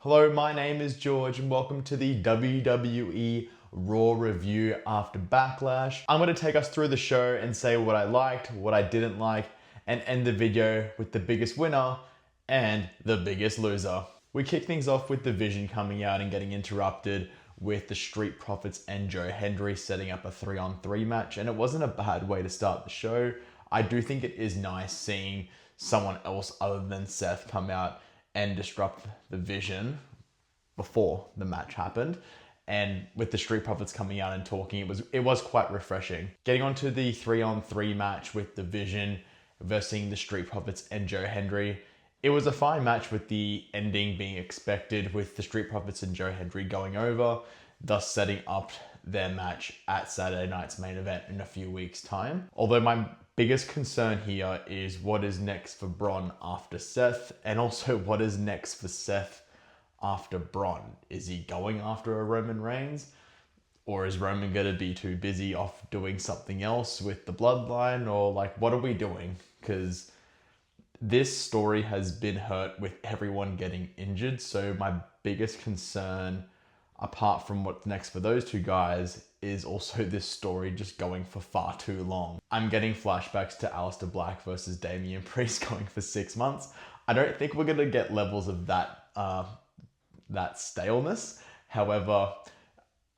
Hello, my name is George and welcome to the WWE Raw review after Backlash. I'm going to take us through the show and say what I liked, what I didn't like, and end the video with the biggest winner and the biggest loser. We kick things off with the Vision coming out and getting interrupted with the Street Profits and Joe Hendry setting up a 3-on-3 match, and it wasn't a bad way to start the show. I do think it is nice seeing someone else other than Seth come out and disrupt the Vision before the match happened. And with the Street Profits coming out and talking, it was quite refreshing. Getting onto the 3-on-3 match with the Vision versus the Street Profits and Joe Hendry. It was a fine match with the ending being expected, with the Street Profits and Joe Hendry going over, thus setting up their match at Saturday night's main event in a few weeks' time. Although my biggest concern here is what is next for Braun after Seth, and also what is next for Seth after Braun. Is he going after a Roman Reigns? Or is Roman going to be too busy off doing something else with the bloodline? Or what are we doing? Because this story has been hurt with everyone getting injured. So my biggest concern, apart from what's next for those two guys, is also this story just going for far too long. I'm getting flashbacks to Aleister Black versus Damian Priest going for 6 months. I don't think we're going to get levels of that staleness. However,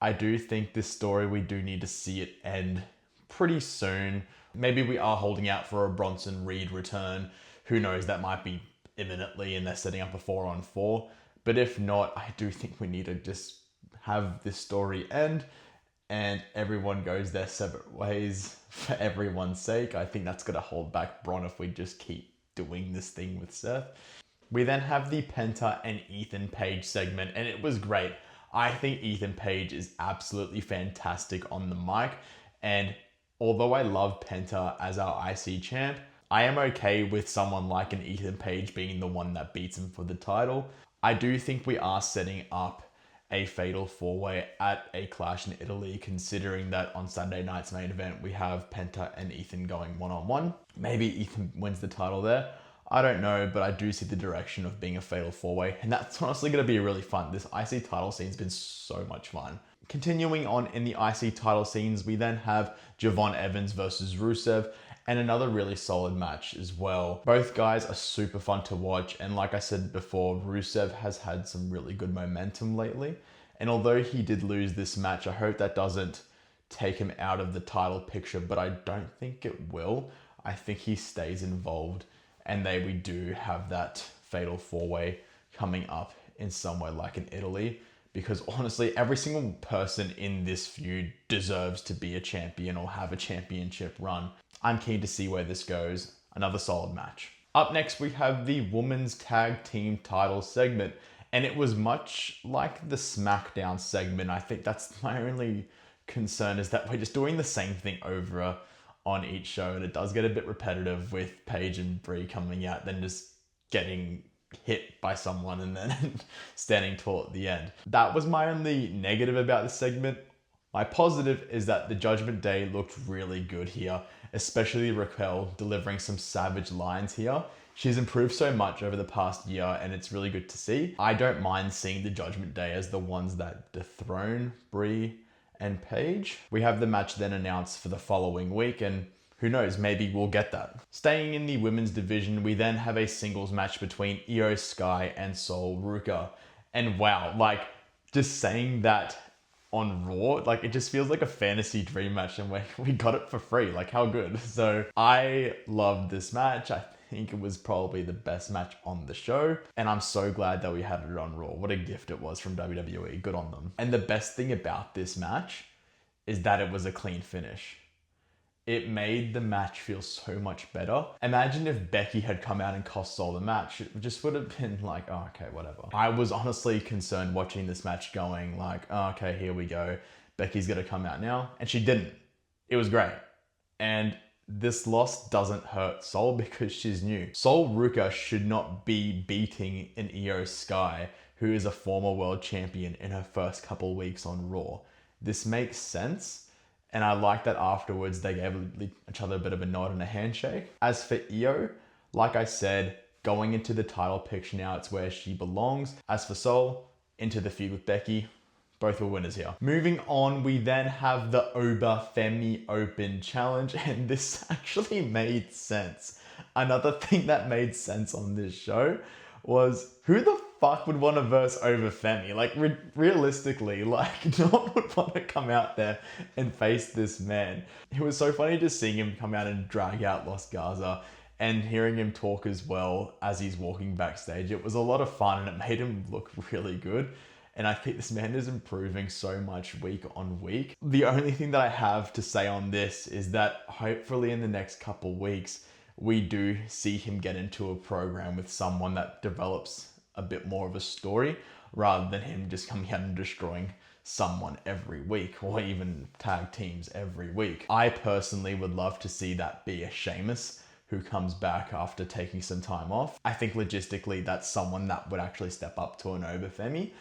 I do think this story, we do need to see it end pretty soon. Maybe we are holding out for a Bronson Reed return. Who knows, that might be imminently and they're setting up a 4-on-4. But if not, I do think we need to just have this story end and everyone goes their separate ways for everyone's sake. I think that's going to hold back Braun if we just keep doing this thing with Seth. We then have the Penta and Ethan Page segment, and it was great. I think Ethan Page is absolutely fantastic on the mic, and although I love Penta as our IC champ, I am okay with someone like an Ethan Page being the one that beats him for the title. I do think we are setting up a fatal 4-way at a Clash in Italy, considering that on Saturday night's main event we have Penta and Ethan going 1-on-1. Maybe Ethan wins the title there. I don't know, but I do see the direction of being a fatal 4-way, and that's honestly going to be really fun. This IC title scene's been so much fun. Continuing on in the IC title scenes, we then have Javon Evans versus Rusev, and another really solid match as well. Both guys are super fun to watch, and like I said before, Rusev has had some really good momentum lately, and although he did lose this match, I hope that doesn't take him out of the title picture, but I don't think it will. I think he stays involved, and we do have that fatal 4-way coming up in somewhere like in Italy, because honestly, every single person in this feud deserves to be a champion or have a championship run. I'm keen to see where this goes. Another solid match. Up next, we have the Women's Tag Team title segment, and it was much like the SmackDown segment. I think that's my only concern, is that we're just doing the same thing over on each show, and it does get a bit repetitive with Paige and Brie coming out, then just getting hit by someone and then standing tall at the end. That was my only negative about this segment. My positive is that the Judgment Day looked really good here, especially Raquel delivering some savage lines here. She's improved so much over the past year, and it's really good to see. I don't mind seeing the Judgment Day as the ones that dethrone Brie and Paige. We have the match then announced for the following week, and who knows, maybe we'll get that. Staying in the women's division, we then have a singles match between Io Sky and Sol Ruka. And wow, just saying that on Raw, it just feels like a fantasy dream match, and we got it for free. How good. So I loved this match. I think it was probably the best match on the show, and I'm so glad that we had it on Raw. What a gift it was from WWE. Good on them. And the best thing about this match is that it was a clean finish. It made the match feel so much better. Imagine if Becky had come out and cost Sol the match. It just would have been oh, okay, whatever. I was honestly concerned watching this match going oh, okay, here we go. Becky's gonna come out now. And she didn't. It was great. And this loss doesn't hurt Sol because she's new. Sol Ruka should not be beating an Io Sky, who is a former world champion, in her first couple weeks on Raw. This makes sense. And I like that afterwards they gave each other a bit of a nod and a handshake. As for Io, like I said, going into the title picture now. It's where she belongs. As for Sol, into the feud with Becky. Both were winners here. Moving on, we then have the Oba Femi Open Challenge, and this actually made sense. Another thing that made sense on this show was who the fuck would want to verse Oba Femi? Like, realistically, like, no one would want to come out there and face this man. It was so funny just seeing him come out and drag out Los Garza and hearing him talk as well as he's walking backstage. It was a lot of fun and it made him look really good. And I think this man is improving so much week on week. The only thing that I have to say on this is that hopefully in the next couple weeks, we do see him get into a program with someone that develops a bit more of a story rather than him just coming out and destroying someone every week or even tag teams every week. I personally would love to see that be a Sheamus who comes back after taking some time off. I think logistically that's someone that would actually step up to an Oba Femi.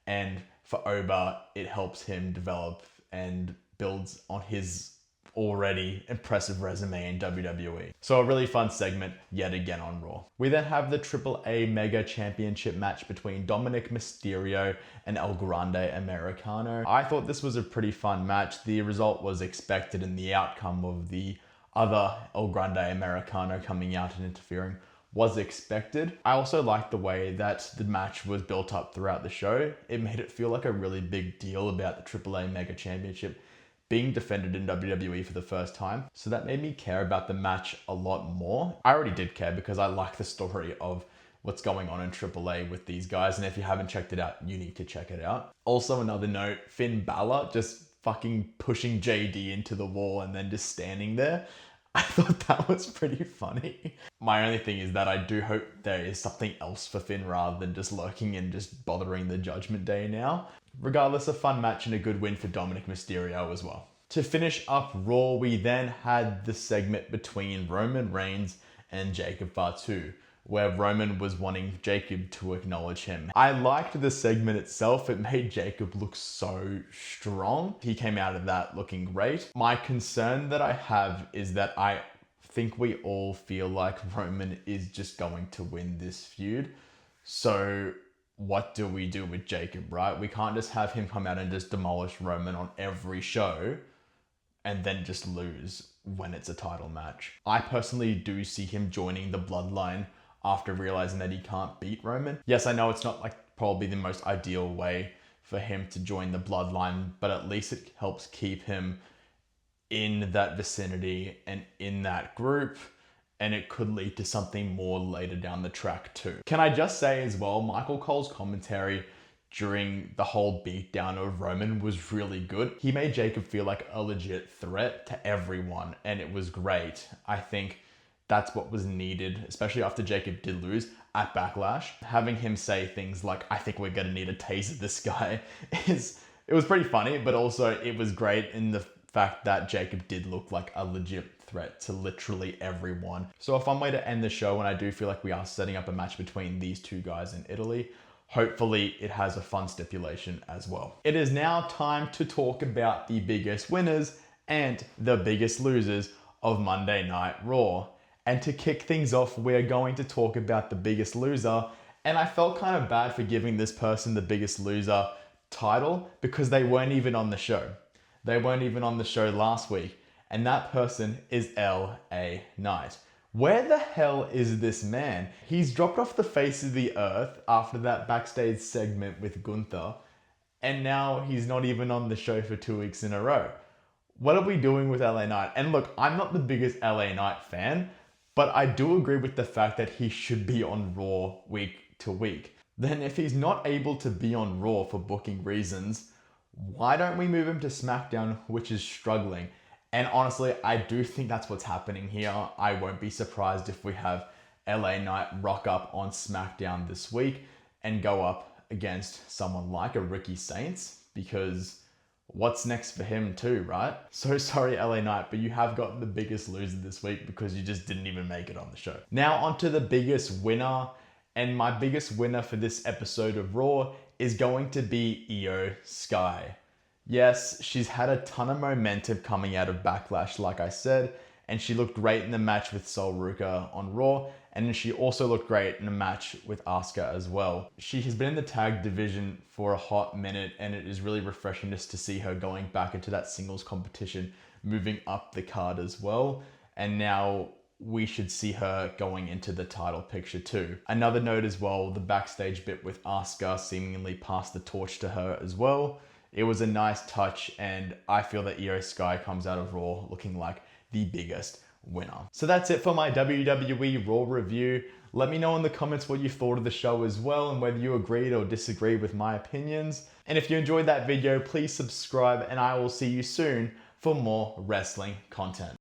And for Oba, it helps him develop and builds on his already impressive resume in WWE. So a really fun segment yet again on Raw. We then have the AAA Mega Championship match between Dominic Mysterio and El Grande Americano. I thought this was a pretty fun match. The result was expected and the outcome of the other El Grande Americano coming out and interfering was expected. I also liked the way that the match was built up throughout the show. It made it feel like a really big deal about the AAA Mega Championship being defended in WWE for the first time. So that made me care about the match a lot more. I already did care because I like the story of what's going on in AAA with these guys. And if you haven't checked it out, you need to check it out. Also, another note, Finn Balor just fucking pushing JD into the wall and then just standing there. I thought that was pretty funny. My only thing is that I do hope there is something else for Finn rather than just lurking and just bothering the Judgment Day now. Regardless, a fun match and a good win for Dominic Mysterio as well. To finish up Raw, we then had the segment between Roman Reigns and Jacob Fatu, where Roman was wanting Jacob to acknowledge him. I liked the segment itself. It made Jacob look so strong. He came out of that looking great. My concern that I have is that I think we all feel like Roman is just going to win this feud. So what do we do with Jacob, right? We can't just have him come out and just demolish Roman on every show and then just lose when it's a title match. I personally do see him joining the Bloodline after realizing that he can't beat Roman. Yes, I know it's not like probably the most ideal way for him to join the Bloodline, but at least it helps keep him in that vicinity and in that group, and it could lead to something more later down the track too. Can I just say as well, Michael Cole's commentary during the whole beatdown of Roman was really good. He made Jacob feel like a legit threat to everyone, and it was great. I think that's what was needed, especially after Jacob did lose at Backlash. Having him say things like, I think we're gonna need to taser this guy, it was pretty funny, but also it was great in the fact that Jacob did look like a legit threat to literally everyone. So a fun way to end the show, and I do feel like we are setting up a match between these two guys in Italy. Hopefully it has a fun stipulation as well. It is now time to talk about the biggest winners and the biggest losers of Monday Night Raw. And to kick things off, we're going to talk about the biggest loser. And I felt kind of bad for giving this person the biggest loser title because they weren't even on the show. They weren't even on the show last week. And that person is LA Knight. Where the hell is this man? He's dropped off the face of the earth after that backstage segment with Gunther. And now he's not even on the show for 2 weeks in a row. What are we doing with LA Knight? And look, I'm not the biggest LA Knight fan, but I do agree with the fact that he should be on Raw week to week. Then if he's not able to be on Raw for booking reasons, why don't we move him to SmackDown, which is struggling? And honestly, I do think that's what's happening here. I won't be surprised if we have LA Knight rock up on SmackDown this week and go up against someone like a Ricky Saints, because what's next for him too, right? So sorry, LA Knight, but you have gotten the biggest loser this week because you just didn't even make it on the show. Now onto the biggest winner. And my biggest winner for this episode of Raw is going to be Io Sky. Yes, she's had a ton of momentum coming out of Backlash, like I said, and she looked great in the match with Sol Ruka on Raw, and she also looked great in a match with Asuka as well. She has been in the tag division for a hot minute, and it is really refreshing just to see her going back into that singles competition, moving up the card as well. And now we should see her going into the title picture too. Another note as well, the backstage bit with Asuka seemingly passed the torch to her as well. It was a nice touch, and I feel that Io Sky comes out of Raw looking like the biggest winner. So that's it for my WWE Raw review. Let me know in the comments what you thought of the show as well, and whether you agreed or disagreed with my opinions. And if you enjoyed that video, please subscribe, and I will see you soon for more wrestling content.